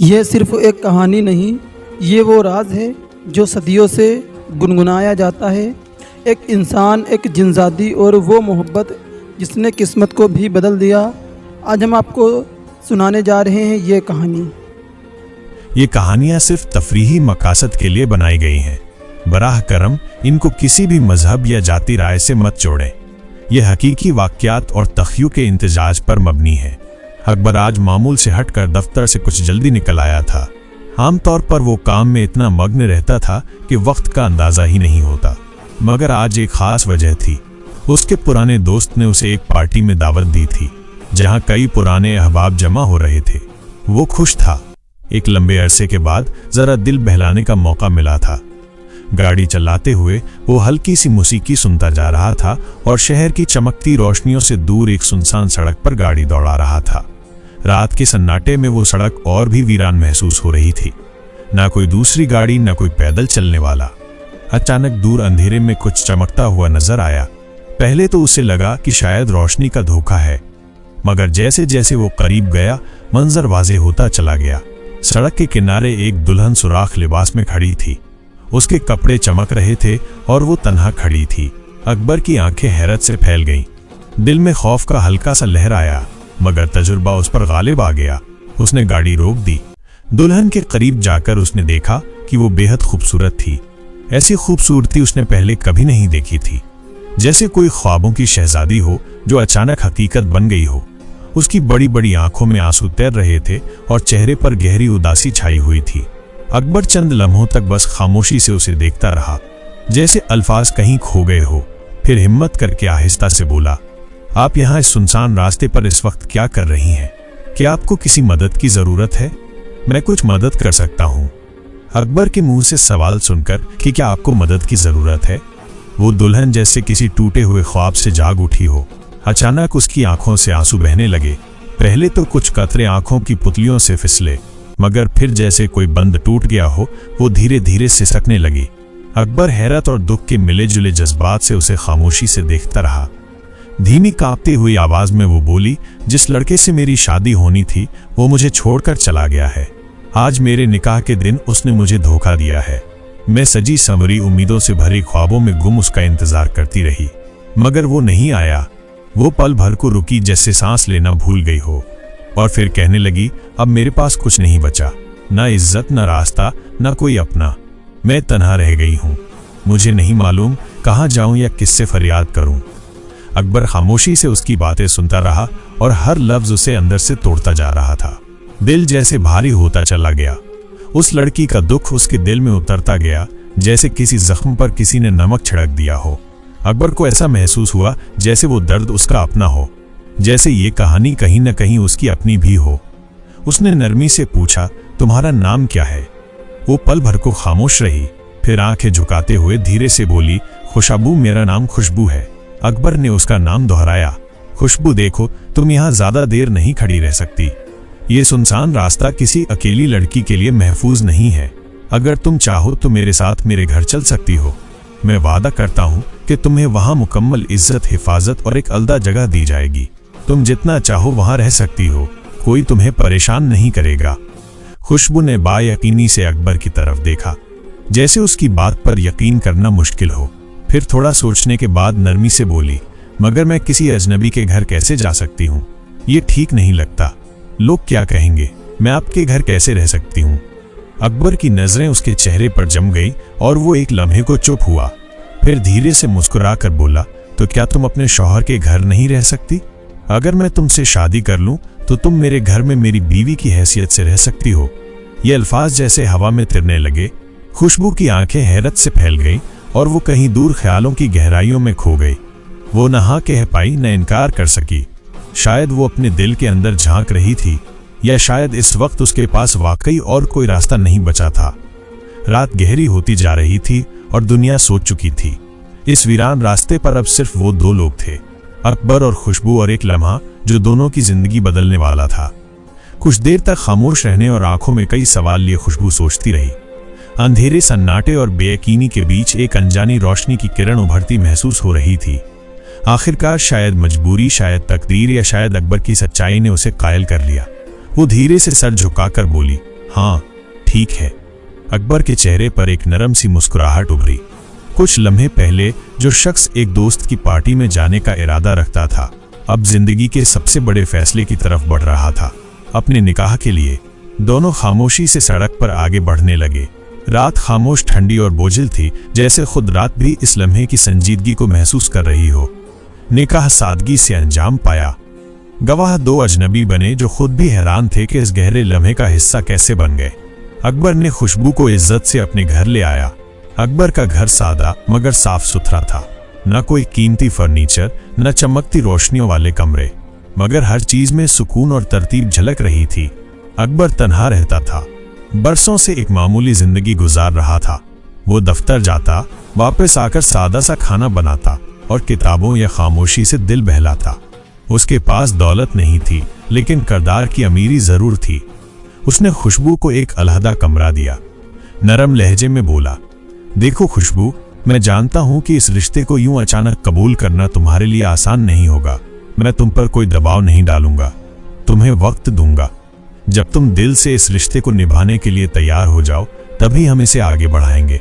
यह सिर्फ एक कहानी नहीं, ये वो राज है जो सदियों से गुनगुनाया जाता है। एक इंसान, एक जिनजादी और वो मोहब्बत जिसने किस्मत को भी बदल दिया। आज हम आपको सुनाने जा रहे हैं ये कहानी। ये कहानियाँ सिर्फ तफरीही मकासद के लिए बनाई गई हैं। बराह करम इनको किसी भी मजहब या जाति राय से मत जोड़ें। ये हकीकी वाक़यात और तख्यू के इंतजाज पर मबनी है। अकबर आज मामूल से हटकर दफ्तर से कुछ जल्दी निकल आया था। आमतौर पर वो काम में इतना मग्न रहता था कि वक्त का अंदाज़ा ही नहीं होता, मगर आज एक ख़ास वजह थी। उसके पुराने दोस्त ने उसे एक पार्टी में दावत दी थी, जहाँ कई पुराने अहबाब जमा हो रहे थे। वो खुश था। एक लंबे अरसे के बाद ज़रा दिल बहलाने का मौका मिला था। गाड़ी चलाते हुए वो हल्की सी मौसीकी सुनता जा रहा था और शहर की चमकती रोशनियों से दूर एक सुनसान सड़क पर गाड़ी दौड़ा रहा था। रात के सन्नाटे में वो सड़क और भी वीरान महसूस हो रही थी। ना कोई दूसरी गाड़ी, ना कोई पैदल चलने वाला। अचानक दूर अंधेरे में कुछ चमकता हुआ नजर आया। पहले तो उसे लगा कि शायद रोशनी का धोखा है, मगर जैसे जैसे वो करीब गया मंजर वाज़ेह होता चला गया। सड़क के किनारे एक दुल्हन सुराख लिबास में खड़ी थी। उसके कपड़े चमक रहे थे और वो तन्हा खड़ी थी। अकबर की आंखें हैरत से फैल गईं। दिल में खौफ का हल्का सा लहर आया, मगर तजुर्बा उस पर गालिब आ गया। उसने गाड़ी रोक दी। दुल्हन के करीब जाकर उसने देखा कि वो बेहद खूबसूरत थी। ऐसी खूबसूरती उसने पहले कभी नहीं देखी थी, जैसे कोई ख्वाबों की शहजादी हो जो अचानक हकीकत बन गई हो। उसकी बड़ी बड़ी आंखों में आंसू तैर रहे थे और चेहरे पर गहरी उदासी छाई हुई थी। अकबर चंद लम्हों तक बस खामोशी से उसे देखता रहा, जैसे अल्फाज कहीं खो गए हो। फिर हिम्मत करके आहिस्ता से बोला, आप यहाँ इस सुनसान रास्ते पर इस वक्त क्या कर रही हैं? क्या आपको किसी मदद की जरूरत है? मैं कुछ मदद कर सकता हूँ। अकबर के मुंह से सवाल सुनकर कि क्या आपको मदद की जरूरत है, वो दुल्हन जैसे किसी टूटे हुए ख्वाब से जाग उठी हो। अचानक उसकी आंखों से आंसू बहने लगे। पहले तो कुछ कतरे आंखों की पुतलियों से फिसले, मगर फिर जैसे कोई बंद टूट गया हो, वो धीरे धीरे सिसकने लगी। अकबर हैरत और दुख के मिले जुले जज्बात से उसे खामोशी से देखता रहा। धीमी कांपती हुई आवाज में वो बोली, जिस लड़के से मेरी शादी होनी थी वो मुझे छोड़कर चला गया है। आज मेरे निकाह के दिन उसने मुझे धोखा दिया है। मैं सजी संवरी उम्मीदों से भरे ख्वाबों में गुम उसका इंतजार करती रही, मगर वो नहीं आया। वो पल भर को रुकी, जैसे सांस लेना भूल गई हो, और फिर कहने लगी, अब मेरे पास कुछ नहीं बचा, ना इज्जत, ना रास्ता, ना कोई अपना। मैं तन्हा रह गई हूँ। मुझे नहीं मालूम कहाँ जाऊं या किससे फरियाद करूं। अकबर खामोशी से उसकी बातें सुनता रहा और हर लफ्ज उसे अंदर से तोड़ता जा रहा था। दिल जैसे भारी होता चला गया। उस लड़की का दुख उसके दिल में उतरता गया, जैसे किसी जख्म पर किसी ने नमक छिड़क दिया हो। अकबर को ऐसा महसूस हुआ जैसे वो दर्द उसका अपना हो, जैसे ये कहानी कहीं न कहीं उसकी अपनी भी हो। उसने नरमी से पूछा, तुम्हारा नाम क्या है? वो पल भर को खामोश रही, फिर आंखें झुकाते हुए धीरे से बोली, खुशबू, मेरा नाम खुशबू है। अकबर ने उसका नाम दोहराया। खुशबू, देखो, तुम यहाँ ज्यादा देर नहीं खड़ी रह सकती। ये सुनसान रास्ता किसी अकेली लड़की के लिए महफूज नहीं है। अगर तुम चाहो तो मेरे साथ मेरे घर चल सकती हो। मैं वादा करता हूँ कि तुम्हें वहाँ मुकम्मल इज्जत, हिफाजत और एक अलदा जगह दी जाएगी। तुम जितना चाहो वहाँ रह सकती हो, कोई तुम्हें परेशान नहीं करेगा। खुशबू ने बायकीनी से अकबर की तरफ देखा, जैसे उसकी बात पर यकीन करना मुश्किल हो। फिर थोड़ा सोचने के बाद नरमी से बोली, मगर मैं किसी अजनबी के घर कैसे जा सकती हूँ? ये ठीक नहीं लगता। लोग क्या कहेंगे? मैं आपके घर कैसे रह सकती हूँ? अकबर की नजरें उसके चेहरे पर जम गई और वो एक लम्हे को चुप हुआ। फिर धीरे से मुस्कुरा कर बोला, तो क्या तुम अपने शौहर के घर नहीं रह सकती? अगर मैं तुमसे शादी कर लूं तो तुम मेरे घर में मेरी बीवी की हैसियत से रह सकती हो। ये अल्फाज जैसे हवा में तिरने लगे। खुशबू की आंखें हैरत से फैल गईं और वो कहीं दूर ख्यालों की गहराइयों में खो गई। वो न हाँ कह पाई, न इनकार कर सकी। शायद वो अपने दिल के अंदर झांक रही थी, या शायद इस वक्त उसके पास वाकई और कोई रास्ता नहीं बचा था। रात गहरी होती जा रही थी और दुनिया सो चुकी थी। इस वीरान रास्ते पर अब सिर्फ वो दो लोग थे, अकबर और खुशबू, और एक लम्हा जो दोनों की जिंदगी बदलने वाला था। कुछ देर तक खामोश रहने और आंखों में कई सवाल लिए खुशबू सोचती रही। अंधेरे, सन्नाटे और बेयकीनी के बीच एक अनजानी रोशनी की किरण उभरती महसूस हो रही थी। आखिरकार शायद मजबूरी, शायद तकदीर, या शायद अकबर की सच्चाई ने उसे कायल कर लिया। वो धीरे से सर झुकाकर बोली, हाँ ठीक है। अकबर के चेहरे पर एक नरम सी मुस्कुराहट उभरी। कुछ लम्हे पहले जो शख्स एक दोस्त की पार्टी में जाने का इरादा रखता था, अब जिंदगी के सबसे बड़े फैसले की तरफ बढ़ रहा था, अपने निकाह के लिए। दोनों खामोशी से सड़क पर आगे बढ़ने लगे। रात खामोश, ठंडी और बोझिल थी, जैसे खुद रात भी इस लम्हे की संजीदगी को महसूस कर रही हो। निकाह सादगी से अंजाम पाया। गवाह दो अजनबी बने जो खुद भी हैरान थे कि इस गहरे लम्हे का हिस्सा कैसे बन गए। अकबर ने खुशबू को इज्जत से अपने घर ले आया। अकबर का घर सादा मगर साफ सुथरा था। न कोई कीमती फर्नीचर, न चमकती रोशनियों वाले कमरे, मगर हर चीज में सुकून और तरतीब झलक रही थी। अकबर तन्हा रहता था, बरसों से एक मामूली जिंदगी गुजार रहा था। वो दफ्तर जाता, वापस आकर सादा सा खाना बनाता और किताबों या खामोशी से दिल बहलाता। उसके पास दौलत नहीं थी, लेकिन किरदार की अमीरी जरूर थी। उसने खुशबू को एक अलहदा कमरा दिया। नरम लहजे में बोला, देखो खुशबू, मैं जानता हूं कि इस रिश्ते को यूं अचानक कबूल करना तुम्हारे लिए आसान नहीं होगा। मैं तुम पर कोई दबाव नहीं डालूंगा, तुम्हें वक्त दूंगा। जब तुम दिल से इस रिश्ते को निभाने के लिए तैयार हो जाओ, तभी हम इसे आगे बढ़ाएंगे।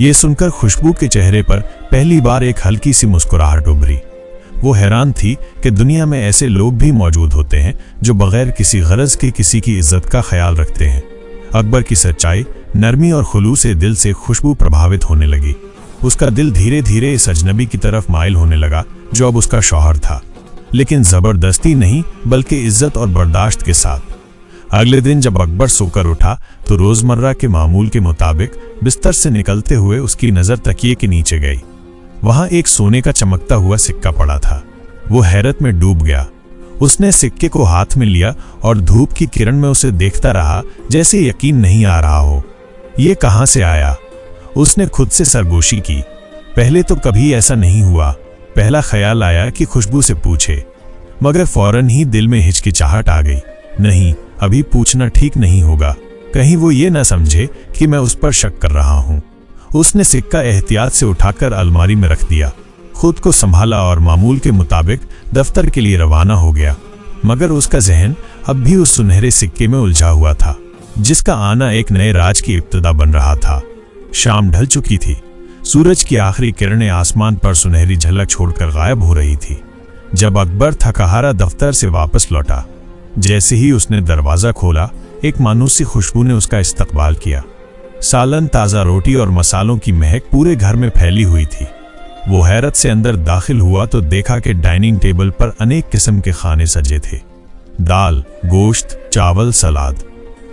ये सुनकर खुशबू के चेहरे पर पहली बार एक हल्की सी मुस्कुराहट उभरी। वो हैरान थी कि दुनिया में ऐसे लोग भी मौजूद होते हैं जो बगैर किसी गरज के किसी की इज्जत का ख्याल रखते हैं। अकबर की सच्चाई, नरमी और खुलूस दिल से खुशबू प्रभावित होने लगी। उसका दिल धीरे धीरे इस अजनबी की तरफ माइल होने लगा जो अब उसका शौहर था, लेकिन जबरदस्ती नहीं बल्कि इज्जत और बर्दाश्त के साथ। अगले दिन जब अकबर सोकर उठा तो रोजमर्रा के मामूल के मुताबिक बिस्तर से निकलते हुए उसकी नजर तकिए के नीचे गई। वहां एक सोने का चमकता हुआ सिक्का पड़ा था। वो हैरत में डूब गया। उसने सिक्के को हाथ में लिया और धूप की किरण में उसे देखता रहा, जैसे यकीन नहीं आ रहा हो। ये कहां से आया? उसने खुद से सरगोशी की। पहले तो कभी ऐसा नहीं हुआ। पहला ख्याल आया कि खुशबू से पूछे, मगर फौरन ही दिल में हिचकिचाहट आ गई। नहीं, अभी पूछना ठीक नहीं होगा, कहीं वो ये न समझे कि मैं उस पर शक कर रहा हूं। उसने सिक्का एहतियात से उठाकर अलमारी में रख दिया, खुद को संभाला और मामूल के मुताबिक दफ्तर के लिए रवाना हो गया। मगर उसका जहन अब भी उस सुनहरे सिक्के में उलझा हुआ था, जिसका आना एक नए राज की इब्तिदा बन रहा था। शाम ढल चुकी थी। सूरज की आखिरी किरणें आसमान पर सुनहरी झलक छोड़कर गायब हो रही थी। जब अकबर थकाहारा दफ्तर से वापस लौटा, जैसे ही उसने दरवाजा खोला, एक मानूसी खुशबू ने उसका इस्तकबाल किया। सालन, ताज़ा रोटी और मसालों की महक पूरे घर में फैली हुई थी। वो हैरत से अंदर दाखिल हुआ तो देखा कि डाइनिंग टेबल पर अनेक किस्म के खाने सजे थे। दाल, गोश्त, चावल, सलाद।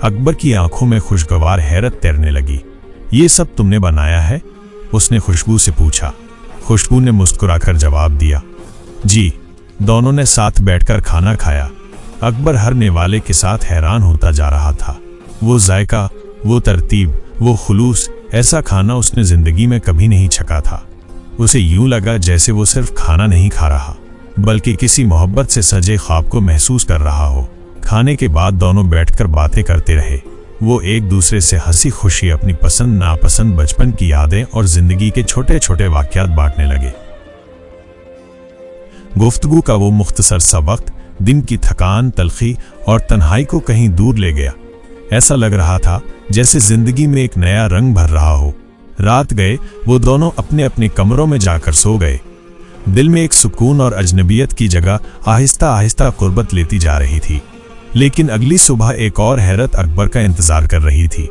अकबर की आंखों में खुशगवार हैरत तैरने लगी। ये सब तुमने बनाया है? उसने खुशबू से पूछा। खुशबू ने मुस्कुराकर जवाब दिया, जी। दोनों ने साथ बैठकर खाना खाया। अकबर हर नेवाले के साथ हैरान होता जा रहा था। वो जायका, वो तरतीब, वो खुलूस, ऐसा खाना उसने जिंदगी में कभी नहीं छका था। उसे यूं लगा जैसे वो सिर्फ खाना नहीं खा रहा, बल्कि किसी मोहब्बत से सजे ख्वाब को महसूस कर रहा हो। खाने के बाद दोनों बैठकर बातें करते रहे। वो एक दूसरे से हंसी खुशी अपनी पसंद नापसंद, बचपन की यादें और जिंदगी के छोटे छोटे वाकयात बांटने लगे। गुफ्तगू का वो मुख्तसर सा वक्त दिन की थकान, तलखी और तन्हाई को कहीं दूर ले गया। ऐसा लग रहा था जैसे जिंदगी में एक नया रंग भर रहा हो। रात गए, वो दोनों अपने अपने कमरों में जाकर सो गए। दिल में एक सुकून और अजनबियत की जगह आहिस्ता आहिस्ता कुर्बत लेती जा रही थी। लेकिन अगली सुबह एक और हैरत अकबर का इंतजार कर रही थी।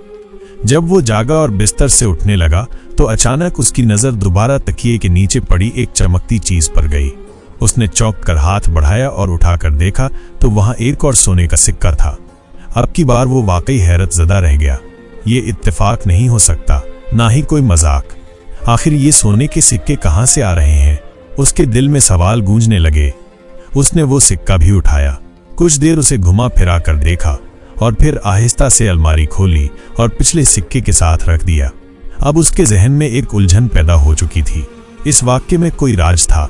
जब वो जागा और बिस्तर से उठने लगा तो अचानक उसकी नजर दोबारा तकिए के नीचे पड़ी एक चमकती चीज पर गई। उसने चौंक कर हाथ बढ़ाया और उठाकर देखा तो वहां एक और सोने का सिक्का था। अब की बार वो वाकई हैरत ज़दा रह गया। ये इत्तेफाक नहीं हो सकता, ना ही कोई मजाक। आखिर ये सोने के सिक्के कहां से आ रहे हैं? उसके दिल में सवाल गूंजने लगे। उसने वो सिक्का भी उठाया, कुछ देर उसे घुमा फिरा कर देखा और फिर आहिस्ता से अलमारी खोली और पिछले सिक्के के साथ रख दिया। अब उसके जहन में एक उलझन पैदा हो चुकी थी। इस वाक्य में कोई राज था,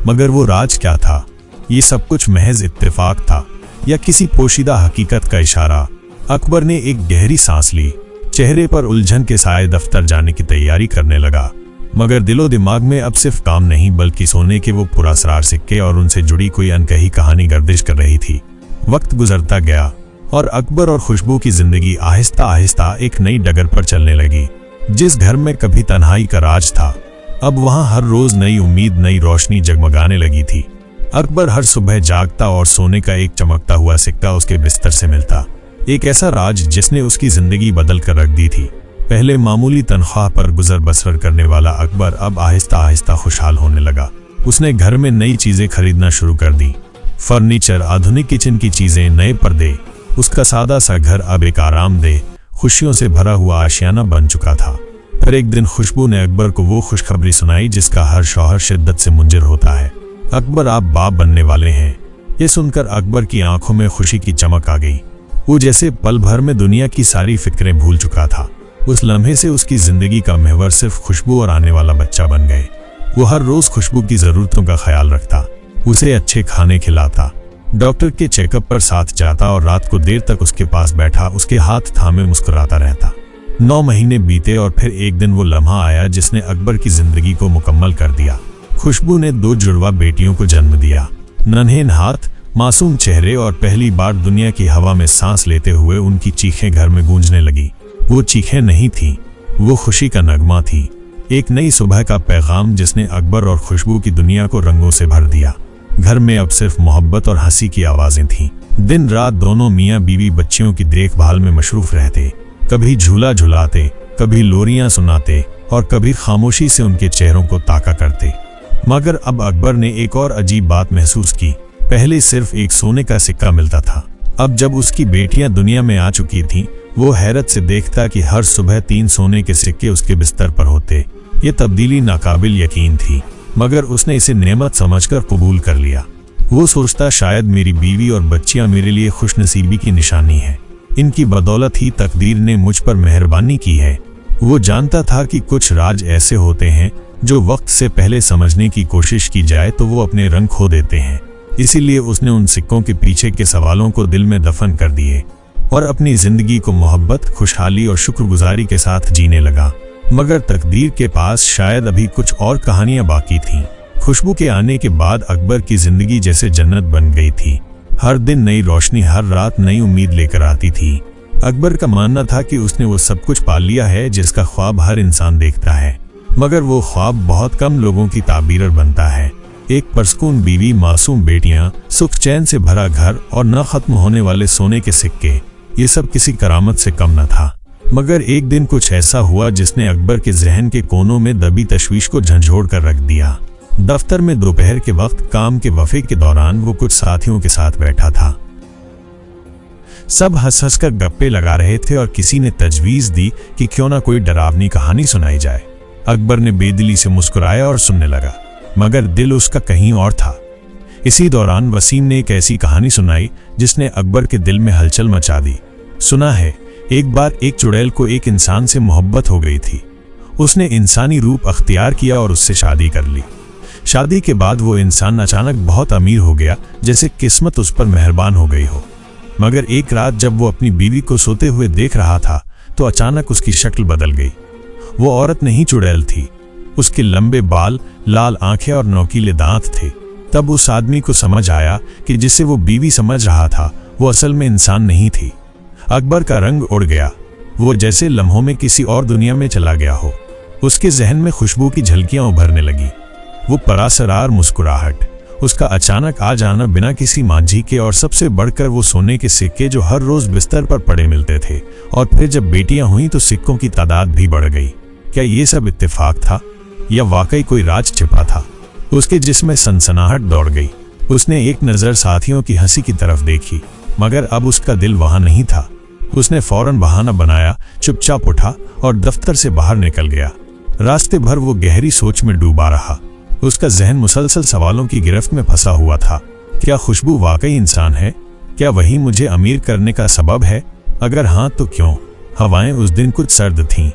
मगर वो राज क्या था? ये सब कुछ महज इत्तेफाक था या किसी पोशीदा हकीकत का इशारा? अकबर ने एक गहरी सांस ली, चेहरे पर उलझन के साए दफ्तर जाने की तैयारी करने लगा। मगर दिलो दिमाग में अब सिर्फ काम नहीं बल्कि सोने के वो पुरअसरार सिक्के और उनसे जुड़ी कोई अनकही कहानी गर्दिश कर रही थी। वक्त गुजरता गया, और अकबर और खुशबू की जिंदगी आहिस्ता आहिस्ता एक नई डगर पर चलने लगी। जिस घर में कभी तन्हाई का राज था, अब वहां हर रोज नई उम्मीद, नई रोशनी जगमगाने लगी थी। अकबर हर सुबह जागता और सोने का एक चमकता हुआ सिक्का उसके बिस्तर से मिलता। एक ऐसा राज जिसने उसकी जिंदगी बदल कर रख दी थी। पहले मामूली तनख्वाह पर गुजर बसर करने वाला अकबर अब आहिस्ता आहिस्ता खुशहाल होने लगा। उसने घर में नई चीजें खरीदना शुरू कर दी, फर्नीचर, आधुनिक किचन की चीजें, नए पर्दे। उसका सादा सा घर अब एक आरामदेह, खुशियों से भरा हुआ आशियाना बन चुका था। फिर एक दिन खुशबू ने अकबर को वो खुशखबरी सुनाई जिसका हर शौहर शिद्दत से मुंजिर होता है। अकबर, आप बाप बनने वाले हैं। ये सुनकर अकबर की आंखों में खुशी की चमक आ गई। वो जैसे पल भर में दुनिया की सारी फिक्रें भूल चुका था। उस लम्हे से उसकी जिंदगी का महवर सिर्फ खुशबू और आने वाला बच्चा बन गए। वो हर रोज खुशबू की जरूरतों का ख्याल रखता, उसे अच्छे खाने खिलाता, डॉक्टर के चेकअप पर साथ जाता और रात को देर तक उसके पास बैठा उसके हाथ थामे मुस्कुराता रहता। 9 महीने बीते और फिर एक दिन वो लम्हा आया जिसने अकबर की जिंदगी को मुकम्मल कर दिया। खुशबू ने 2 जुड़वा बेटियों को जन्म दिया। नन्हे हाथ, मासूम चेहरे और पहली बार दुनिया की हवा में सांस लेते हुए उनकी चीखें घर में गूंजने लगी। वो चीखें नहीं थीं, वो खुशी का नगमा थी, एक नई सुबह का पैगाम जिसने अकबर और खुशबू की दुनिया को रंगों से भर दिया। घर में अब सिर्फ मोहब्बत और हंसी की आवाजें थीं। दिन रात दोनों मियाँ बीवी बच्चियों की देखभाल में मशरूफ रहते, कभी झूला झुलाते, कभी लोरियां सुनाते और कभी खामोशी से उनके चेहरों को ताका करते। मगर अब अकबर ने एक और अजीब बात महसूस की। पहले सिर्फ एक सोने का सिक्का मिलता था, अब जब उसकी बेटियां दुनिया में आ चुकी थीं, वो हैरत से देखता कि हर सुबह 3 सोने के सिक्के उसके बिस्तर पर होते। ये तब्दीली नाकाबिल यकीन थी, मगर उसने इसे नेमत समझकर कबूल कर लिया। वो सोचता, शायद मेरी बीवी और बच्चियां मेरे लिए खुशनसीबी की निशानी है। इनकी बदौलत ही तकदीर ने मुझ पर मेहरबानी की है। वो जानता था कि कुछ राज ऐसे होते हैं जो वक्त से पहले समझने की कोशिश की जाए तो वो अपने रंग खो देते हैं। इसीलिए उसने उन सिक्कों के पीछे के सवालों को दिल में दफन कर दिए और अपनी जिंदगी को मोहब्बत, खुशहाली और शुक्रगुजारी के साथ जीने लगा। मगर तकदीर के पास शायद अभी कुछ और कहानियां बाकी थीं। खुशबू के आने के बाद अकबर की जिंदगी जैसे जन्नत बन गई थी। हर दिन नई रोशनी, हर रात नई उम्मीद लेकर आती थी। अकबर का मानना था कि उसने वो सब कुछ पा लिया है जिसका ख्वाब हर इंसान देखता है, मगर वो ख्वाब बहुत कम लोगों की ताबीर बनता है। एक परसकून बीवी, मासूम बेटियां, सुख चैन से भरा घर और न खत्म होने वाले सोने के सिक्के, ये सब किसी करामत से कम न था। मगर एक दिन कुछ ऐसा हुआ जिसने अकबर के जहन के कोनों में दबी तशवीश को झंझोड़ कर रख दिया। दफ्तर में दोपहर के वक्त काम के वफे के दौरान वो कुछ साथियों के साथ बैठा था। सब हंस हंस कर गप्पे लगा रहे थे और किसी ने तजवीज दी कि क्यों ना कोई डरावनी कहानी सुनाई जाए। अकबर ने बेदिली से मुस्कुराया और सुनने लगा, मगर दिल उसका कहीं और था। इसी दौरान वसीम ने एक ऐसी कहानी सुनाई जिसने अकबर के दिल में हलचल मचा दी। सुना है, एक बार एक चुड़ैल को एक इंसान से मोहब्बत हो गई थी। उसने इंसानी रूप अख्तियार किया और उससे शादी कर ली। शादी के बाद वो इंसान अचानक बहुत अमीर हो गया, जैसे किस्मत उस पर मेहरबान हो गई हो। मगर एक रात जब वो अपनी बीवी को सोते हुए देख रहा था तो अचानक उसकी शक्ल बदल गई। वो औरत नहीं, चुड़ैल थी। उसके लंबे बाल, लाल आंखें और नोकीले दांत थे। तब उस आदमी को समझ आया कि जिसे वो बीवी समझ रहा था वो असल में इंसान नहीं थी। अकबर का रंग उड़ गया, वो जैसे लम्हों में किसी और दुनिया में चला गया हो। उसके जहन में खुशबू की झलकियां उभरने लगी, वो परासरार मुस्कुराहट, उसका अचानक आ जाना बिना किसी मांझी के, और सबसे बढ़कर वो सोने के सिक्के जो हर रोज बिस्तर पर पड़े मिलते थे। और फिर जब बेटियां हुईं तो सिक्कों की तादाद भी बढ़ गई। क्या ये सब इत्तेफाक था या वाकई कोई राज छिपा था? उसके जिस्म में सनसनाहट दौड़ गई। उसने एक नज़र साथियों की हंसी की तरफ देखी, मगर अब उसका दिल वहां नहीं था। उसने फौरन बहाना बनाया, चुपचाप उठा और दफ्तर से बाहर निकल गया। रास्ते भर वो गहरी सोच में डूबा रहा। उसका जहन मुसलसल सवालों की गिरफ्त में फंसा हुआ था। क्या खुशबू वाकई इंसान है? क्या वही मुझे अमीर करने का सबब है? अगर हाँ तो क्यों? हवाएं उस दिन कुछ सर्द थीं।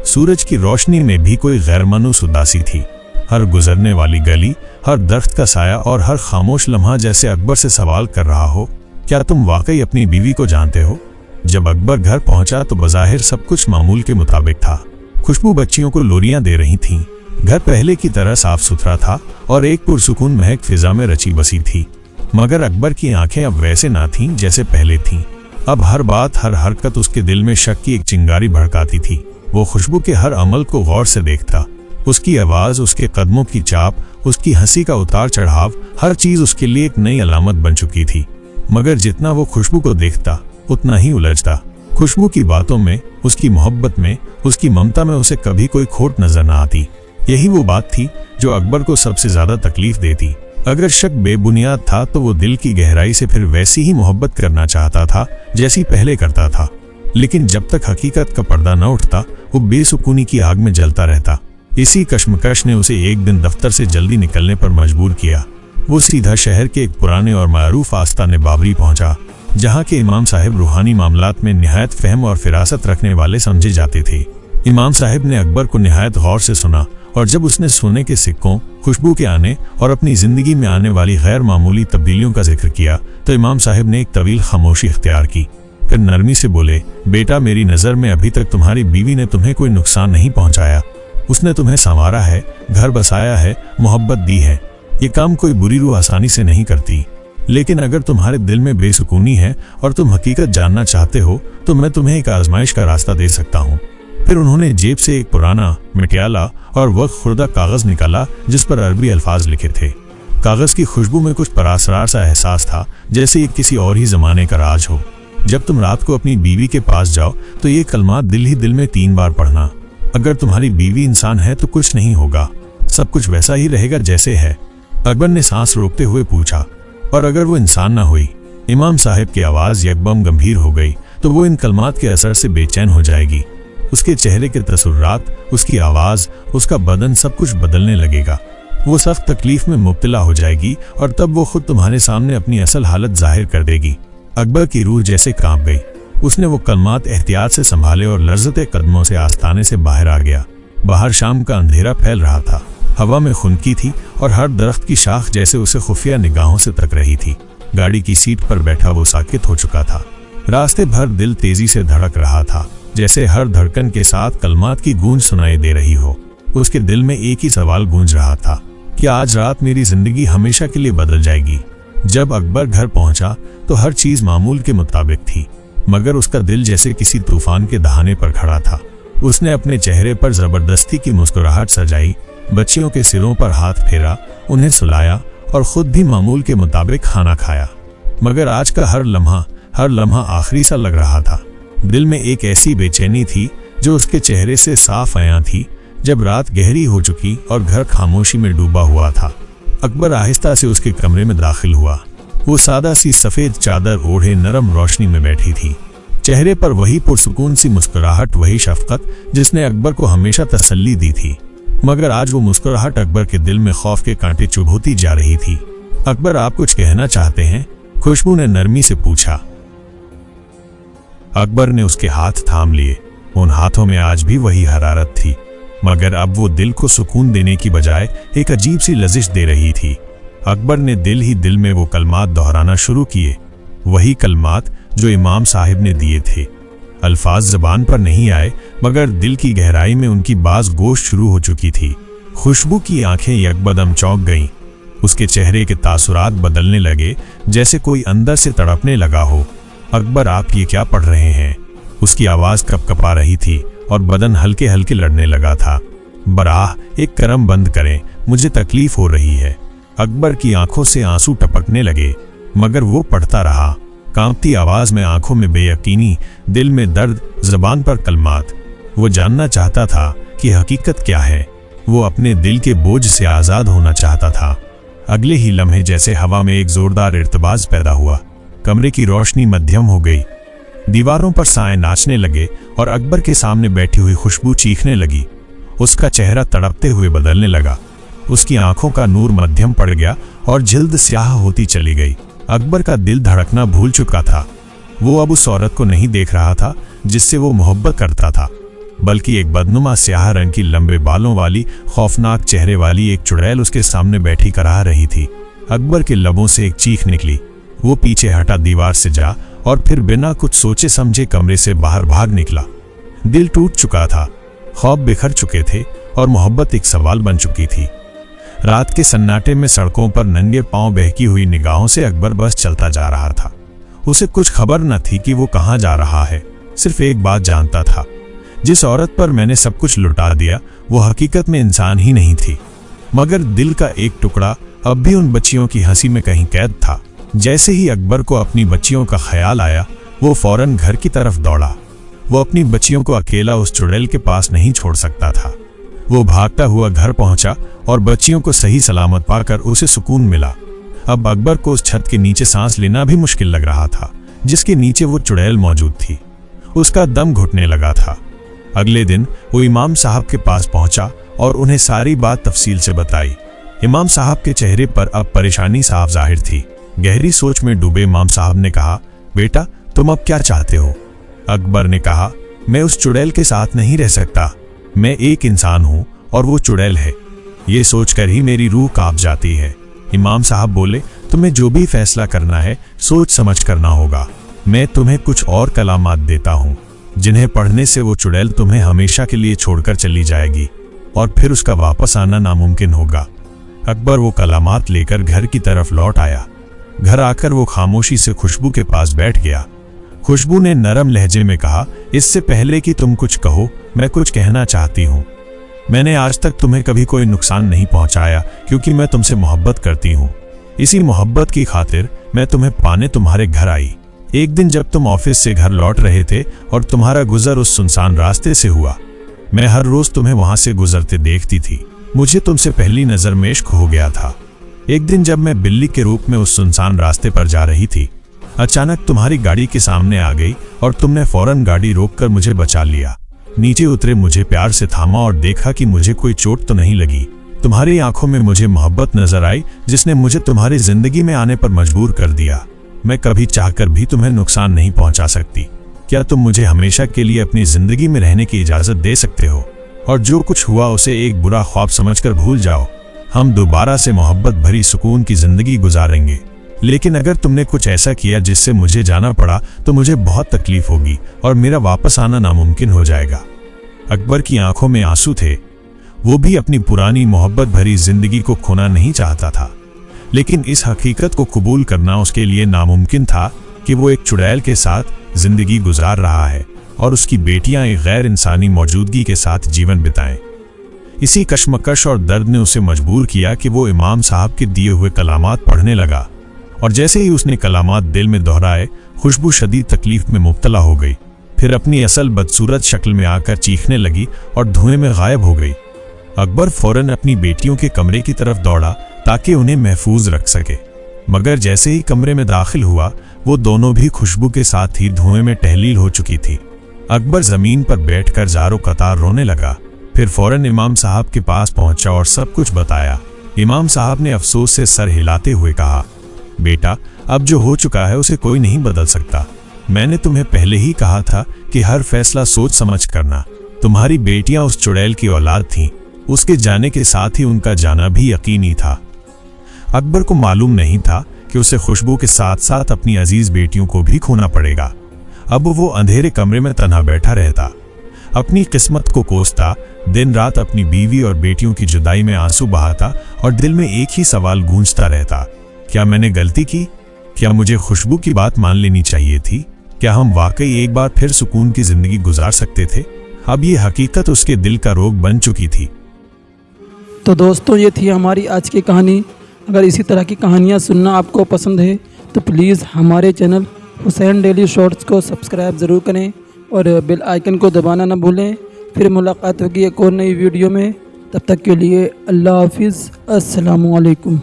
सूरज की रोशनी में भी कोई गैरमानूस उदासी थी। हर गुजरने वाली गली, हर दरख्त का साया और हर खामोश लम्हा जैसे अकबर से सवाल कर रहा हो, क्या तुम वाकई अपनी बीवी को जानते हो? जब अकबर घर पहुंचा तो बज़ाहिर सब कुछ मामूल के मुताबिक था। खुशबू बच्चियों को लोरियां दे रही थीं। घर पहले की तरह साफ सुथरा था और एक पुरसुकून महक फिजा में रची बसी थी। मगर अकबर की आंखें अब वैसे ना थीं जैसे पहले थीं। अब हर बात, हर हरकत उसके दिल में शक की एक चिंगारी भड़काती थी। वो खुशबू के हर अमल को गौर से देखता। उसकी आवाज, उसके कदमों की चाप, उसकी हंसी का उतार चढ़ाव, हर चीज उसके लिए एक नई अलामत बन चुकी थी। मगर जितना वो खुशबू को देखता उतना ही उलझता। खुशबू की बातों में, उसकी मोहब्बत में, उसकी ममता में उसे कभी कोई खोट नजर न आती। यही वो बात थी जो अकबर को सबसे ज्यादा तकलीफ देती। अगर शक बेबुनियाद था तो वो दिल की गहराई से फिर वैसी ही मोहब्बत करना चाहता था जैसी पहले करता था। लेकिन जब तक हकीकत का पर्दा न उठता वो बेसुकूनी की आग में जलता रहता। इसी कश्मकश ने उसे एक दिन दफ्तर से जल्दी निकलने पर मजबूर किया। वो सीधा शहर के एक पुराने और मारूफ आस्ताने बाबरी पहुंचा, जहां के इमाम साहब रूहानी मामलात में निहायत फहम और फिरासत रखने वाले समझे जाते थे। इमाम साहब ने अकबर को निहायत गौर से सुना और जब उसने सोने के सिक्कों, खुशबू के आने और अपनी जिंदगी में आने वाली गैर मामूली तब्दीलियों का जिक्र किया तो इमाम साहब ने एक तवील खामोशी इख्तियार की। फिर नरमी से बोले, बेटा, मेरी नज़र में अभी तक तुम्हारी बीवी ने तुम्हें कोई नुकसान नहीं पहुंचाया। उसने तुम्हें संवारा है, घर बसाया है, मोहब्बत दी है। ये काम कोई बुरी रूह आसानी से नहीं करती। लेकिन अगर तुम्हारे दिल में बेसुकूनी है और तुम हकीकत जानना चाहते हो तो मैं तुम्हें एक आजमाइश का रास्ता दे सकता हूँ। फिर उन्होंने जेब से एक पुराना, मिट्याला और वक्त खुर्दा कागज निकाला जिस पर अरबी अल्फाज लिखे थे। कागज की खुशबू में कुछ परासरार सा एहसास था, जैसे ये किसी और ही जमाने का राज हो। जब तुम रात को अपनी बीवी के पास जाओ तो ये कलमात दिल ही दिल में 3 बार पढ़ना। अगर तुम्हारी बीवी इंसान है तो कुछ नहीं होगा, सब कुछ वैसा ही रहेगा जैसे है। अकबर ने सांस रोकते हुए पूछा, और अगर वो इंसान ना हुई? इमाम साहब की आवाज यकदम गंभीर हो गई। तो वो इन कलमात के असर से बेचैन हो जाएगी। उसके चेहरे के तसुर्रात, उसकी आवाज, उसका बदन, सब कुछ बदलने लगेगा। वो सख्त तकलीफ में मुब्तला हो जाएगी और तब वो खुद तुम्हारे सामने अपनी असल हालत जाहिर कर देगी। अकबर की रूह जैसे कांप गई। उसने वो कलमात एहतियात से संभाले और लर्ज़ते कदमों से आस्ताने से बाहर आ गया। बाहर शाम का अंधेरा फैल रहा था, हवा में खुनकी थी और हर दरख्त की शाख जैसे उसे खुफिया निगाहों से तक रही थी। गाड़ी की सीट पर बैठा वो साकित हो चुका था। रास्ते भर दिल तेजी से धड़क रहा था, जैसे हर धड़कन के साथ कलमात की गूंज सुनाई दे रही हो। उसके दिल में एक ही सवाल गूंज रहा था कि आज रात मेरी जिंदगी हमेशा के लिए बदल जाएगी। जब अकबर घर पहुंचा तो हर चीज मामूल के मुताबिक थी, मगर उसका दिल जैसे किसी तूफान के दहाने पर खड़ा था। उसने अपने चेहरे पर जबरदस्ती की मुस्कुराहट सजाई, बच्चियों के सिरों पर हाथ फेरा, उन्हें सुलाया और खुद भी मामूल के मुताबिक खाना खाया। मगर आज का हर लम्हा आखिरी सा लग रहा था। दिल में एक ऐसी बेचैनी थी जो उसके चेहरे से साफ आया थी। जब रात गहरी हो चुकी और घर खामोशी में डूबा हुआ था, अकबर आहिस्ता से उसके कमरे में दाखिल हुआ। वो सादा सी सफेद चादर ओढ़े नरम रोशनी में बैठी थी। चेहरे पर वही पुरसुकून सी मुस्कुराहट, वही शफकत जिसने अकबर को हमेशा तसल्ली दी थी। मगर आज वो मुस्कुराहट अकबर के दिल में खौफ के कांटे चुभोती जा रही थी। अकबर, आप कुछ कहना चाहते हैं? खुशबू ने नरमी से पूछा। अकबर ने उसके हाथ थाम लिए। उन हाथों में आज भी वही हरारत थी, मगर अब वो दिल को सुकून देने की बजाय एक अजीब सी लजिश दे रही थी। अकबर ने दिल ही दिल में वो कलमात दोहराना शुरू किए, वही कलमात जो इमाम साहिब ने दिए थे। अल्फाज ज़बान पर नहीं आए, मगर दिल की गहराई में उनकी बाज गोश शुरू हो चुकी थी। खुशबू की आंखें यकबदम चौंक गईं। उसके चेहरे के तासुरात बदलने लगे, जैसे कोई अंदर से तड़पने लगा हो। अकबर, आप ये क्या पढ़ रहे हैं? उसकी आवाज़ कपकपा रही थी और बदन हल्के हल्के लड़ने लगा था। बराह, एक करम बंद करें, मुझे तकलीफ हो रही है। अकबर की आंखों से आंसू टपकने लगे, मगर वो पढ़ता रहा। कांपती आवाज में, आंखों में बेयकीनी, दिल में दर्द, जबान पर कलमात। वो जानना चाहता था कि हकीकत क्या है। वो अपने दिल के बोझ से आज़ाद होना चाहता था। अगले ही लम्हे जैसे हवा में एक जोरदार इर्तबाज पैदा हुआ। कमरे की रोशनी मध्यम हो गई, दीवारों पर साए नाचने लगे और अकबर के सामने बैठी हुई खुशबू चीखने लगी। उसका चेहरा तड़पते हुए बदलने लगा। उसकी आंखों का नूर मध्यम पड़ गया और जिल्द स्याह होती चली गई। अकबर का दिल धड़कना भूल चुका था। वो अब उस औरत को नहीं देख रहा था जिससे वो मोहब्बत करता था, बल्कि एक बदनुमा स्याह रंग की लंबे बालों वाली, खौफनाक चेहरे वाली एक चुड़ैल उसके सामने बैठी कराह रही थी। अकबर के लबों से एक चीख निकली। वो पीछे हटा, दीवार से जा और फिर बिना कुछ सोचे समझे कमरे से बाहर भाग निकला। दिल टूट चुका था, ख्वाब बिखर चुके थे और मोहब्बत एक सवाल बन चुकी थी। रात के सन्नाटे में सड़कों पर नंगे पांव बहकी हुई निगाहों से अकबर बस चलता जा रहा था। उसे कुछ खबर न थी कि वो कहाँ जा रहा है। सिर्फ एक बात जानता था, जिस औरत पर मैंने सब कुछ लुटा दिया वो हकीकत में इंसान ही नहीं थी, मगर दिल का एक टुकड़ा अब भी उन बच्चियों की हंसी में कहीं कैद था। जैसे ही अकबर को अपनी बच्चियों का ख्याल आया, वो फौरन घर की तरफ दौड़ा। वो अपनी बच्चियों को अकेला उस चुड़ैल के पास नहीं छोड़ सकता था। वो भागता हुआ घर पहुंचा और बच्चियों को सही सलामत पाकर उसे सुकून मिला। अब अकबर को उस छत के नीचे सांस लेना भी मुश्किल लग रहा था, जिसके नीचे वो चुड़ैल मौजूद थी। उसका दम घुटने लगा था। अगले दिन वो इमाम साहब के पास पहुंचा और उन्हें सारी बात तफसील से बताई। इमाम साहब के चेहरे पर अब परेशानी साफ जाहिर थी। गहरी सोच में डूबे इमाम साहब ने कहा, बेटा तुम अब क्या चाहते हो? अकबर ने कहा, मैं उस चुड़ैल के साथ नहीं रह सकता। मैं एक इंसान हूँ और वो चुड़ैल है। ये सोचकर ही मेरी रूह कांप जाती है। इमाम साहब बोले, तुम्हें जो भी फैसला करना है सोच समझ करना होगा। मैं तुम्हें कुछ और कलामात देता हूँ, जिन्हें पढ़ने से वो चुड़ैल तुम्हें हमेशा के लिए छोड़कर चली जाएगी और फिर उसका वापस आना नामुमकिन होगा। अकबर वो कलामात लेकर घर की तरफ लौट आया। घर आकर वो खामोशी से खुशबू के पास बैठ गया। खुशबू ने नरम लहजे में कहा, इससे पहले कि तुम कुछ कहो, मैं कुछ कहना चाहती हूँ। मैंने आज तक तुम्हें कभी कोई नुकसान नहीं पहुंचाया, क्योंकि मैं तुमसे मोहब्बत करती हूँ। इसी मोहब्बत की खातिर मैं तुम्हें पाने तुम्हारे घर आई। एक दिन जब तुम ऑफिस से घर लौट रहे थे और तुम्हारा गुजर उस सुनसान रास्ते से हुआ, मैं हर रोज तुम्हें वहां से गुजरते देखती थी। मुझे तुमसे पहली नजर में इश्क हो गया था। एक दिन जब मैं बिल्ली के रूप में उस सुनसान रास्ते पर जा रही थी, अचानक तुम्हारी गाड़ी के सामने आ गई और तुमने फौरन गाड़ी रोककर मुझे बचा लिया। नीचे उतरे मुझे प्यार से थामा और देखा कि मुझे कोई चोट तो नहीं लगी। तुम्हारी आंखों में मुझे मोहब्बत नजर आई, जिसने मुझे तुम्हारी जिंदगी में आने पर मजबूर कर दिया। मैं कभी चाहकर भी तुम्हें नुकसान नहीं पहुंचा सकती। क्या तुम मुझे हमेशा के लिए अपनी जिंदगी में रहने की इजाजत दे सकते हो? और जो कुछ हुआ उसे एक बुरा ख्वाब समझकर भूल जाओ। हम दोबारा से मोहब्बत भरी सुकून की जिंदगी गुजारेंगे। लेकिन अगर तुमने कुछ ऐसा किया जिससे मुझे जाना पड़ा तो मुझे बहुत तकलीफ होगी और मेरा वापस आना नामुमकिन हो जाएगा। अकबर की आंखों में आंसू थे। वो भी अपनी पुरानी मोहब्बत भरी जिंदगी को खोना नहीं चाहता था, लेकिन इस हकीकत को कबूल करना उसके लिए नामुमकिन था कि वो एक चुड़ैल के साथ जिंदगी गुजार रहा है और उसकी बेटियां एक गैर इंसानी मौजूदगी के साथ जीवन बिताएं। इसी कश्मकश और दर्द ने उसे मजबूर किया कि वो इमाम साहब के दिए हुए कलामात पढ़ने लगा, और जैसे ही उसने कलामात दिल में दोहराए, खुशबू शदीद तकलीफ में मुब्तला हो गई। फिर अपनी असल बदसूरत शक्ल में आकर चीखने लगी और धुएं में गायब हो गई। अकबर फौरन अपनी बेटियों के कमरे की तरफ दौड़ा ताकि उन्हें महफूज रख सके, मगर जैसे ही कमरे में दाखिल हुआ, वो दोनों भी खुशबू के साथ ही धुएं में तहलील हो चुकी थी। अकबर जमीन पर बैठकर जारो कतार रोने लगा। फिर फौरन इमाम साहब के पास पहुंचा और सब कुछ बताया। इमाम साहब ने अफसोस से सर हिलाते हुए कहा, बेटा अब जो हो चुका है उसे कोई नहीं बदल सकता। मैंने तुम्हें पहले ही कहा था कि हर फैसला सोच समझ करना। तुम्हारी बेटियां उस चुड़ैल की औलाद थीं। उसके जाने के साथ ही उनका जाना भी यकीनी था। अकबर को मालूम नहीं था कि उसे खुशबू के साथ साथ अपनी अजीज बेटियों को भी खोना पड़ेगा। अब वो अंधेरे कमरे में तन्हा बैठा रहता, अपनी किस्मत को कोसता, दिन रात अपनी बीवी और बेटियों की जुदाई में आंसू बहाता और दिल में एक ही सवाल गूंजता रहता, क्या मैंने गलती की? क्या मुझे खुशबू की बात मान लेनी चाहिए थी? क्या हम वाकई एक बार फिर सुकून की जिंदगी गुजार सकते थे? अब ये हकीकत उसके दिल का रोग बन चुकी थी। तो दोस्तों, ये थी हमारी आज की कहानी। अगर इसी तरह की कहानियाँ सुनना आपको पसंद है तो प्लीज़ हमारे चैनल हुसैन डेली शॉर्ट्स को सब्सक्राइब ज़रूर करें और बेल आइकन को दबाना ना भूलें। फिर मुलाकात होगी एक और नई वीडियो में। तब तक के लिए अल्लाह हाफिज़। अस्सलामु अलैकुम।